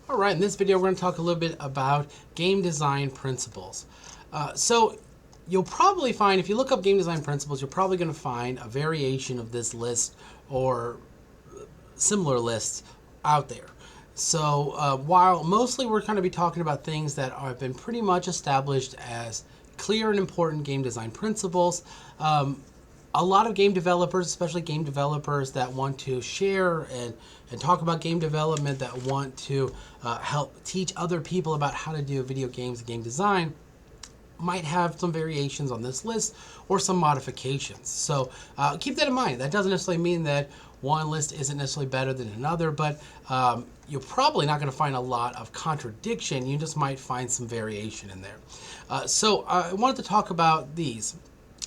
Alright, in this video we're going to talk a little bit about game design principles. So you'll probably find, if you look up game design principles, you're probably going to find a variation of this list or similar lists out there. So while mostly we're going to be talking about things that have been pretty much established as clear and important game design principles, a lot of game developers, especially game developers that want to share and talk about game development, that want to help teach other people about how to do video games and game design, might have some variations on this list or some modifications. So keep that in mind. That doesn't necessarily mean that one list isn't necessarily better than another, but you're probably not going to find a lot of contradiction. You just might find some variation in there. So I wanted to talk about these.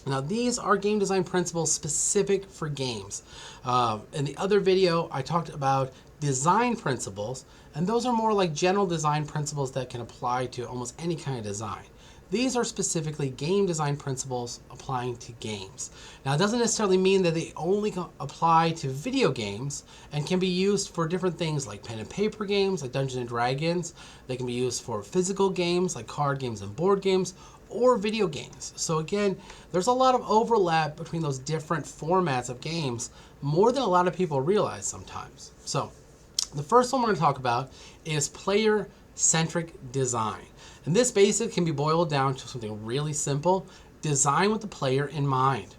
Now, these are game design principles specific for games. In the other video, I talked about design principles, and those are more like general design principles that can apply to almost any kind of design. These are specifically game design principles applying to games. Now, it doesn't necessarily mean that they only apply to video games and can be used for different things like pen and paper games, like Dungeons and Dragons. They can be used for physical games like card games and board games, or video games. So again, there's a lot of overlap between those different formats of games, more than a lot of people realize sometimes. So the first one we're going to talk about is player-centric design. And this basically can be boiled down to something really simple: design with the player in mind.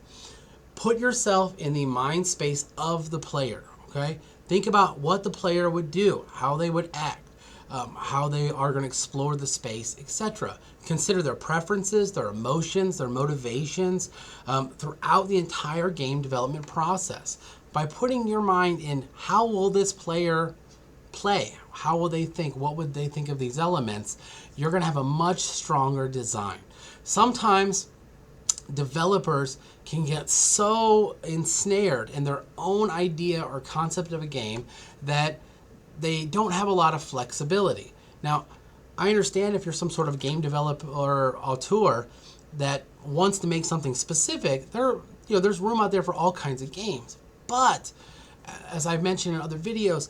Put yourself in the mind space of the player, okay? Think about what the player would do, how they would act, how they are going to explore the space, etc. Consider their preferences, their emotions, their motivations throughout the entire game development process. By putting your mind in how will this player play, how will they think, what would they think of these elements, you're going to have a much stronger design. Sometimes developers can get so ensnared in their own idea or concept of a game that they don't have a lot of flexibility. Now, I understand if you're some sort of game developer or auteur that wants to make something specific, there's room out there for all kinds of games. But as I've mentioned in other videos,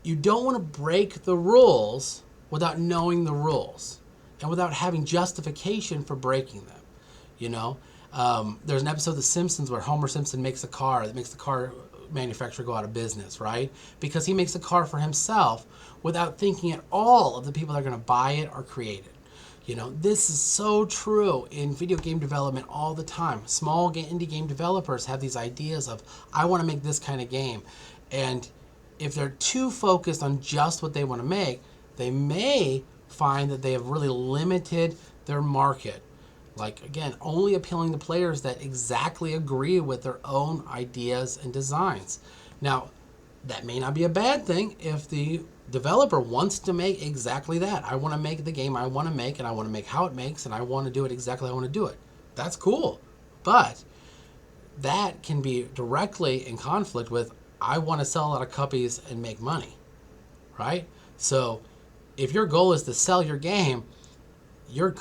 you don't want to break the rules without knowing the rules and without having justification for breaking them. You know, there's an episode of The Simpsons where Homer Simpson makes a car that makes the car manufacturer go out of business, right? Because he makes a car for himself without thinking at all of the people that are going to buy it or create it. You know, this is so true in video game development all the time. Small indie game developers have these ideas of, I want to make this kind of game. And if they're too focused on just what they want to make, they may find that they have really limited their market. Like, again, only appealing to players that exactly agree with their own ideas and designs. Now, that may not be a bad thing if the developer wants to make exactly that. I want to make the game I want to make, and I want to make how it makes, and I want to do it exactly how I want to do it. That's cool. But that can be directly in conflict with, I want to sell a lot of copies and make money, right? So if your goal is to sell your game, you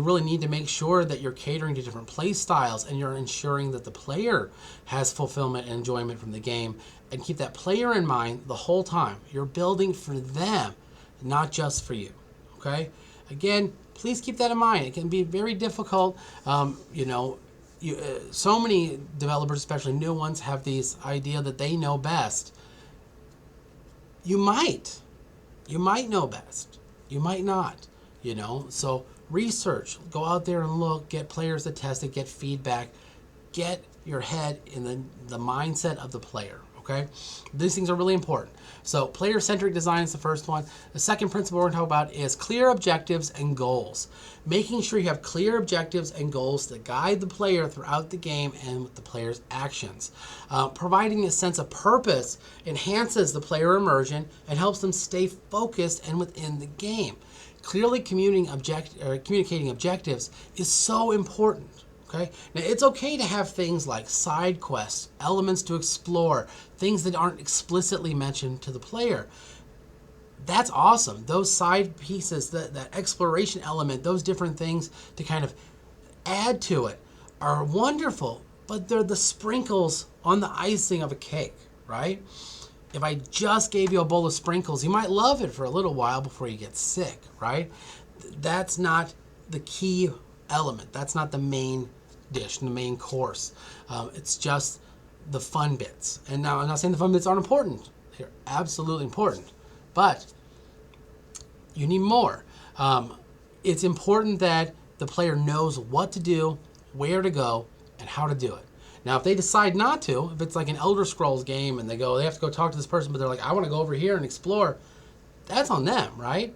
really need to make sure that you're catering to different play styles and you're ensuring that the player has fulfillment and enjoyment from the game, and keep that player in mind the whole time. You're building for them, not just for you, okay? Again, please keep that in mind. It can be very difficult. So many developers, especially new ones, have this idea that they know best. You might know best. You might not. You know, so research, go out there and look, get players to test it, get feedback, get your head in the mindset of the player, okay? These things are really important. So player-centric design is the first one. The second principle we're going to talk about is clear objectives and goals. Making sure you have clear objectives and goals that guide the player throughout the game and with the player's actions. Providing a sense of purpose enhances the player immersion and helps them stay focused and within the game. Clearly communicating objectives is so important. Okay? Now, it's okay to have things like side quests, elements to explore, things that aren't explicitly mentioned to the player. That's awesome. Those side pieces, that exploration element, those different things to kind of add to it are wonderful, but they're the sprinkles on the icing of a cake, right? if I just gave you a bowl of sprinkles, you might love it for a little while before you get sick, right? That's not the key element. That's not the main dish, the main course. It's just the fun bits. And now I'm not saying the fun bits aren't important. They're absolutely important. But you need more. It's important that the player knows what to do, where to go, and how to do it. Now, if they decide not to, if it's like an Elder Scrolls game and they have to go talk to this person, but they're like, I want to go over here and explore, that's on them, right?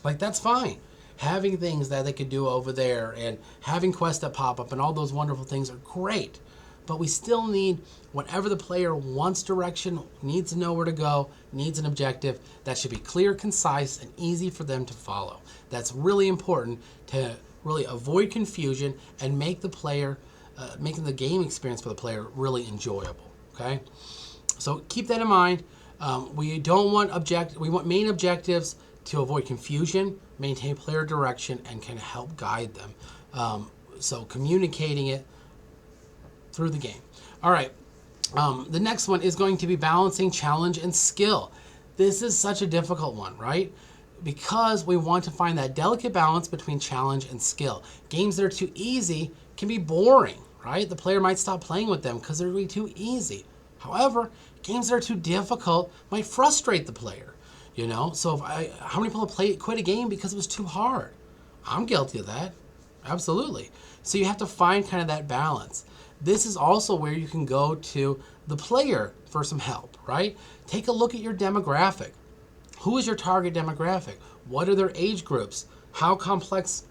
Like, that's fine. Having things that they could do over there and having quests that pop up and all those wonderful things are great. But we still need, whenever the player wants direction, needs to know where to go, needs an objective, that should be clear, concise, and easy for them to follow. That's really important to really avoid confusion and make the player, making the game experience for the player really enjoyable. Okay, so keep that in mind. We want main objectives to avoid confusion, maintain player direction, and can help guide them. So communicating it through the game. All right, the next one is going to be balancing challenge and skill. This is such a difficult one, right? Because we want to find that delicate balance between challenge and skill. Games that are too easy can be boring, right? The player might stop playing with them because they're really too easy. However, games that are too difficult might frustrate the player, you know? So how many people quit a game because it was too hard? I'm guilty of that, absolutely. So you have to find kind of that balance. This is also where you can go to the player for some help, right? Take a look at your demographic. Who is your target demographic? What are their age groups? How complex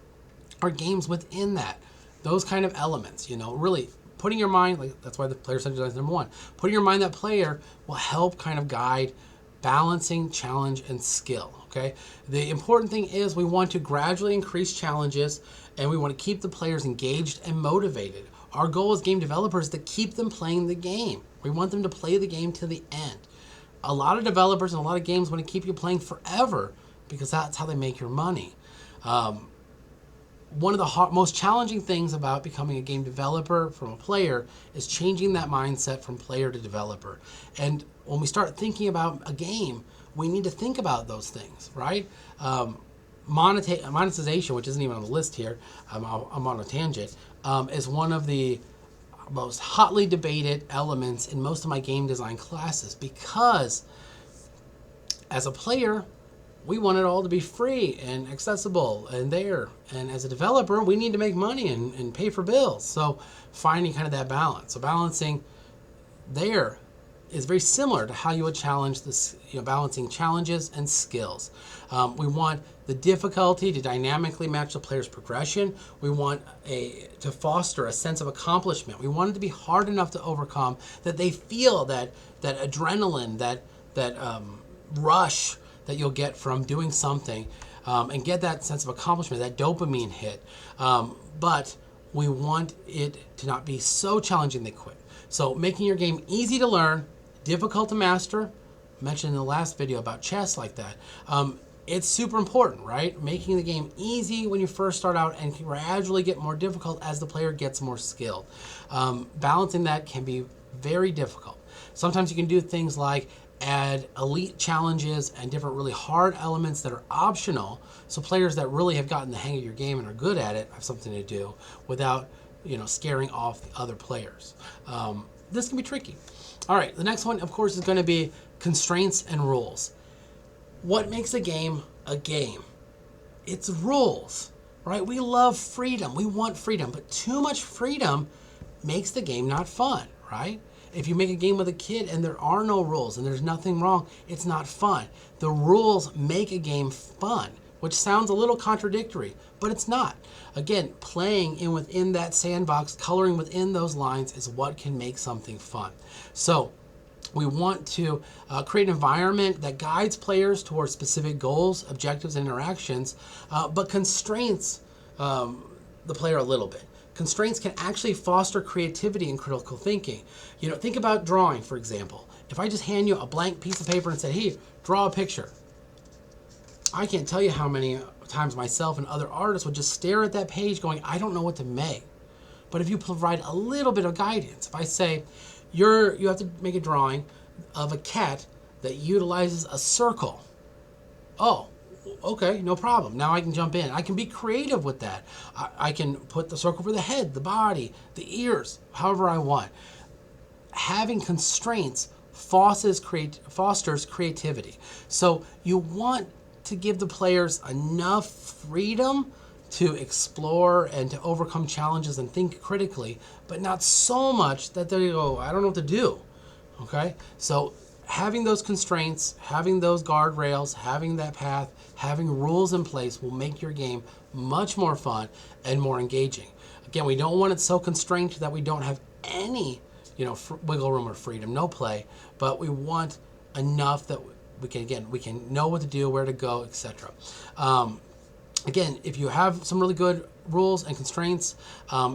are games within that? Those kind of elements, you know, really putting your mind, like that's why the player-centric design is number one. Putting your mind that player will help kind of guide balancing challenge and skill, okay? The important thing is we want to gradually increase challenges and we want to keep the players engaged and motivated. Our goal as game developers is to keep them playing the game. We want them to play the game to the end. A lot of developers and a lot of games want to keep you playing forever because that's how they make your money. One of the most challenging things about becoming a game developer from a player is changing that mindset from player to developer. And when we start thinking about a game, we need to think about those things, right? Monetization, which isn't even on the list here, I'm on a tangent, is one of the most hotly debated elements in most of my game design classes because as a player, we want it all to be free and accessible and there. And as a developer, we need to make money and pay for bills. So finding kind of that balance. So balancing there is very similar to how you would challenge this, balancing challenges and skills. We want the difficulty to dynamically match the player's progression. We want to foster a sense of accomplishment. We want it to be hard enough to overcome that they feel that adrenaline, that rush that you'll get from doing something, and get that sense of accomplishment, that dopamine hit. But we want it to not be so challenging they quit. So making your game easy to learn, difficult to master. I mentioned in the last video about chess like that. It's super important, right? Making the game easy when you first start out and can gradually get more difficult as the player gets more skilled. Balancing that can be very difficult. Sometimes you can do things like add elite challenges and different really hard elements that are optional, so players that really have gotten the hang of your game and are good at it have something to do without scaring off the other players. This can be tricky. All right, the next one, of course, is going to be constraints and rules. What makes a game a game? It's rules, right? We love freedom. We want freedom, but too much freedom makes the game not fun, right? If you make a game with a kid and there are no rules and there's nothing wrong, it's not fun. The rules make a game fun, which sounds a little contradictory, but it's not. Again, playing within that sandbox, coloring within those lines is what can make something fun. So we want to create an environment that guides players towards specific goals, objectives, and interactions, but constraints the player a little bit. Constraints can actually foster creativity and critical thinking. Think about drawing, for example. If I just hand you a blank piece of paper and say, hey, draw a picture, I can't tell you how many times myself and other artists would just stare at that page going, I don't know what to make. But if you provide a little bit of guidance, if I say, you have to make a drawing of a cat that utilizes a circle. Oh, okay, no problem. Now I can jump in. I can be creative with that. I can put the circle for the head, the body, the ears, however I want. Having constraints fosters creativity. So you want to give the players enough freedom to explore and to overcome challenges and think critically, but not so much that they go, I don't know what to do. Okay? So having those constraints, having those guardrails, having that path, having rules in place will make your game much more fun and more engaging. Again, we don't want it so constrained that we don't have any, wiggle room or freedom, no play, but we want enough that we can know what to do, where to go, etc. Again, if you have some really good rules and constraints,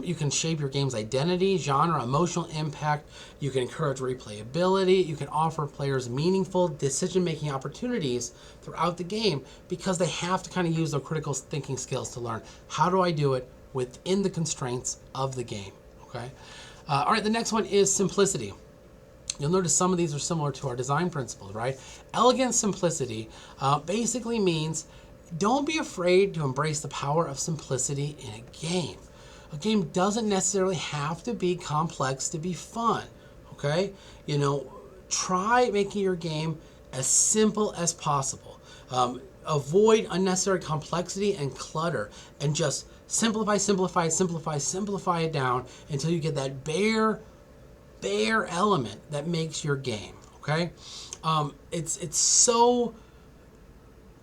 you can shape your game's identity, genre, emotional impact. You can encourage replayability. You can offer players meaningful decision-making opportunities throughout the game because they have to kind of use their critical thinking skills to learn, how do I do it within the constraints of the game, okay? All right, the next one is simplicity. You'll notice some of these are similar to our design principles, right? Elegant simplicity basically means don't be afraid to embrace the power of simplicity in a game. A game doesn't necessarily have to be complex to be fun, okay? Try making your game as simple as possible. Avoid unnecessary complexity and clutter and just simplify it down until you get that bare element that makes your game, okay? It's so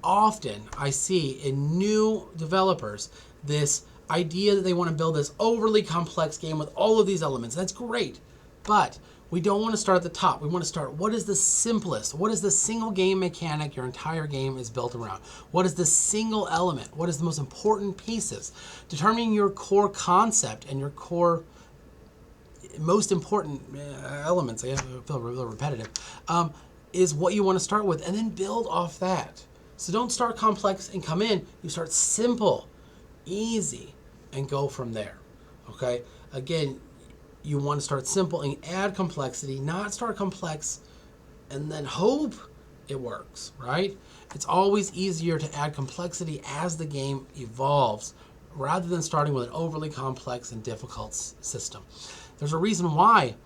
often I see in new developers this idea that they want to build this overly complex game with all of these elements. That's great, but we don't want to start at the top. We want to start, what is the simplest? What is the single game mechanic your entire game is built around? What is the single element? What is the most important pieces? Determining your core concept and your core most important elements, I feel really repetitive, is what you want to start with, and then build off that. So don't start complex and come in. You start simple, easy, and go from there. Okay? Again, you want to start simple and add complexity, not start complex and then hope it works, right? It's always easier to add complexity as the game evolves rather than starting with an overly complex and difficult system. There's a reason why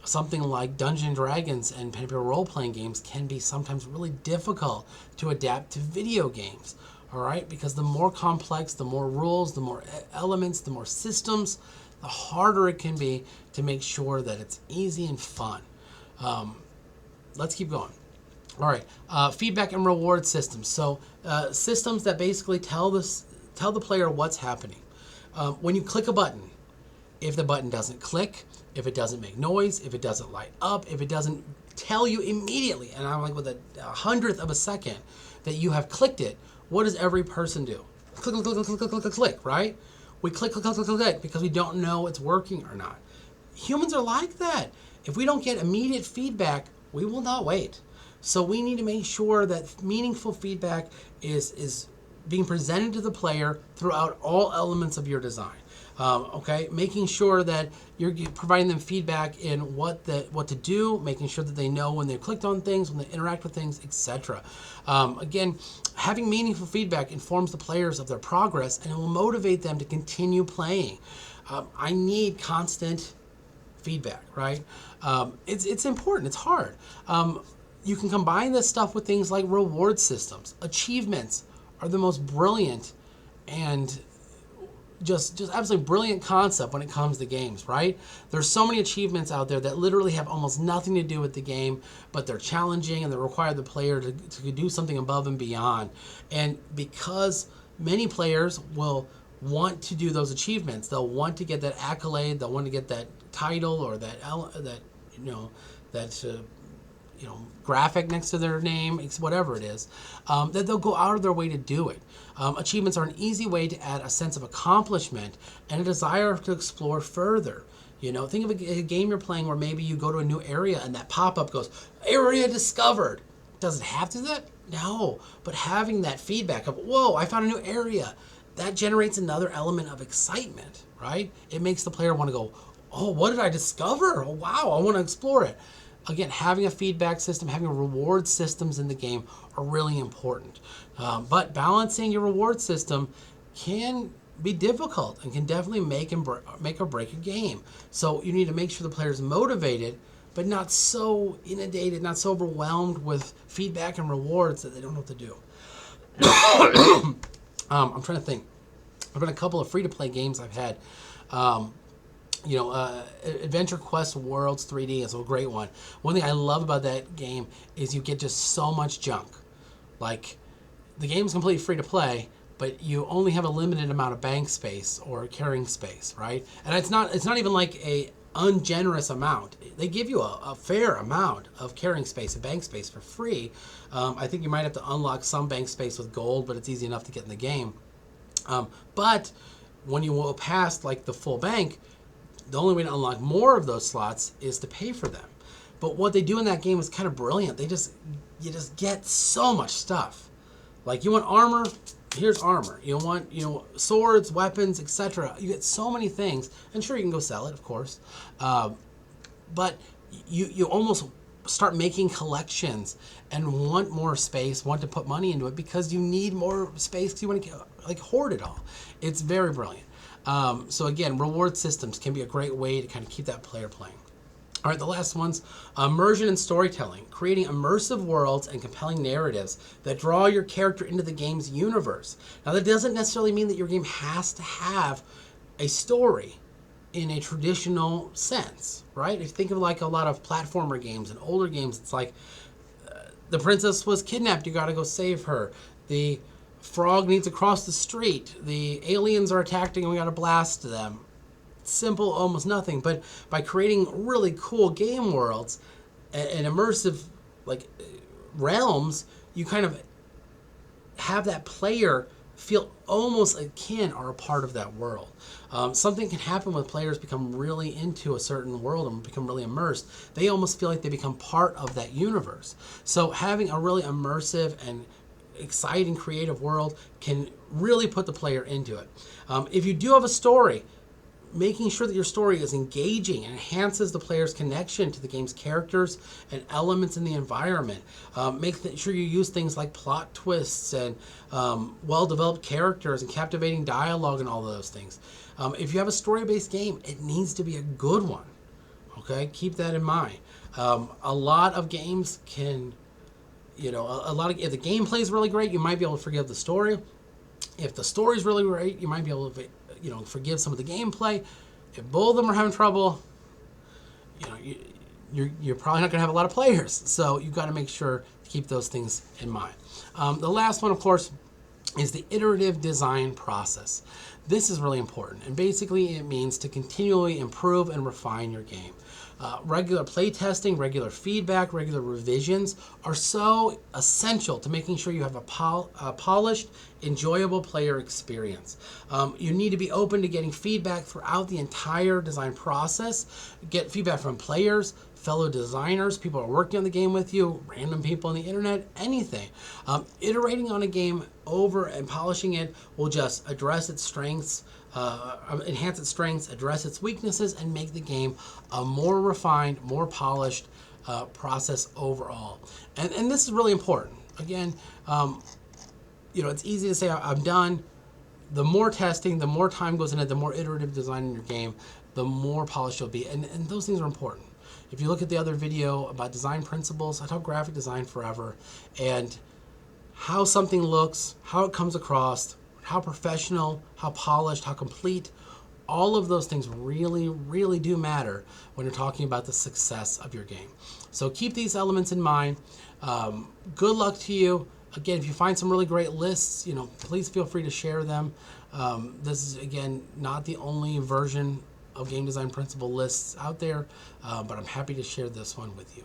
something like Dungeons & Dragons and pen and paper role-playing games can be sometimes really difficult to adapt to video games, all right? Because the more complex, the more rules, the more elements, the more systems, the harder it can be to make sure that it's easy and fun. Let's keep going. All right, feedback and reward systems. So systems that basically tell the player what's happening. When you click a button, if the button doesn't click, if it doesn't make noise, if it doesn't light up, if it doesn't tell you immediately, and I'm like with a hundredth of a second that you have clicked it, what does every person do? Click, click, click, click, click, click, click, click, right? We click, click, click, click, click because we don't know it's working or not. Humans are like that. If we don't get immediate feedback, we will not wait. So we need to make sure that meaningful feedback is being presented to the player throughout all elements of your design. Okay, making sure that you're providing them feedback in what to do, making sure that they know when they've clicked on things, when they interact with things, etc. Again, having meaningful feedback informs the players of their progress and it will motivate them to continue playing. I need constant feedback, right? It's important. It's hard. You can combine this stuff with things like reward systems. Achievements are the most brilliant and just absolutely brilliant concept when it comes to games, right? There's so many achievements out there that literally have almost nothing to do with the game, but they're challenging and they require the player to do something above and beyond. And because many players will want to do those achievements, they'll want to get that accolade, they'll want to get that title or that graphic next to their name, whatever it is, that they'll go out of their way to do it. Achievements are an easy way to add a sense of accomplishment and a desire to explore further. Think of a game you're playing where maybe you go to a new area and that pop-up goes, area discovered. Does it have to do that? No, but having that feedback of, whoa, I found a new area, that generates another element of excitement, right? It makes the player want to go, oh, what did I discover? Oh, wow, I want to explore it. again, having a feedback system, having reward systems in the game are really important. But balancing your reward system can be difficult and can definitely make or break a game. So you need to make sure the player's motivated, but not so inundated, not so overwhelmed with feedback and rewards that they don't know what to do. I'm trying to think. There have been a couple of free-to-play games I've had. Adventure Quest Worlds 3D is a great one. One thing I love about that game is you get just so much junk. Like, the game's completely free to play, but you only have a limited amount of bank space or carrying space, right? And it's not even like a ungenerous amount. They give you a fair amount of carrying space and bank space for free. I think you might have to unlock some bank space with gold, but it's easy enough to get in the game. But when you go past like the full bank, the only way to unlock more of those slots is to pay for them. But what they do in that game is kind of brilliant. You just get so much stuff. Like, you want armor, here's armor. You want, swords, weapons, etc. You get so many things, and sure, you can go sell it, of course. But you almost start making collections and want more space, want to put money into it because you need more space because you want to hoard it all. It's very brilliant. So again, reward systems can be a great way to kind of keep that player playing. All right, the last one's immersion and storytelling, creating immersive worlds and compelling narratives that draw your character into the game's universe. Now, that doesn't necessarily mean that your game has to have a story in a traditional sense, right? If you think of like a lot of platformer games and older games, it's like the princess was kidnapped, you got to go save her. The frog needs to cross the street. The aliens are attacking and we got to blast them. Simple, almost nothing. But by creating really cool game worlds and immersive realms, you kind of have that player feel almost akin or a part of that world. Something can happen when players become really into a certain world and become really immersed. They almost feel like they become part of that universe. So having a really immersive and exciting creative world can really put the player into it. If you do have a story, making sure that your story is engaging and enhances the player's connection to the game's characters and elements in the environment. Make sure you use things like plot twists and well-developed characters and captivating dialogue and all of those things. If you have a story-based game, it needs to be a good one. Okay, keep that in mind. A lot of games can, if the gameplay is really great, you might be able to forgive the story. If the story is really great, you might be able to forgive some of the gameplay. If both of them are having trouble, you're probably not going to have a lot of players. So you've got to make sure to keep those things in mind. The last one, of course, is the iterative design process. This is really important, and basically it means to continually improve and refine your game. Regular play testing, regular feedback, regular revisions are so essential to making sure you have a polished, enjoyable player experience. You need to be open to getting feedback throughout the entire design process. Get feedback from players, fellow designers, people who are working on the game with you, random people on the internet, anything. Iterating on a game over and polishing it will just address its strengths, enhance its strengths, address its weaknesses, and make the game a more refined, more polished process overall. And this is really important. Again, it's easy to say I'm done. The more testing, the more time goes into it, the more iterative design in your game, the more polished you'll be. And those things are important. If you look at the other video about design principles, I talk graphic design forever, and how something looks, how it comes across, how professional, how polished, how complete, all of those things really, really do matter when you're talking about the success of your game. So keep these elements in mind. Good luck to you. Again, if you find some really great lists, please feel free to share them. This is, again, not the only version of game design principle lists out there, but I'm happy to share this one with you.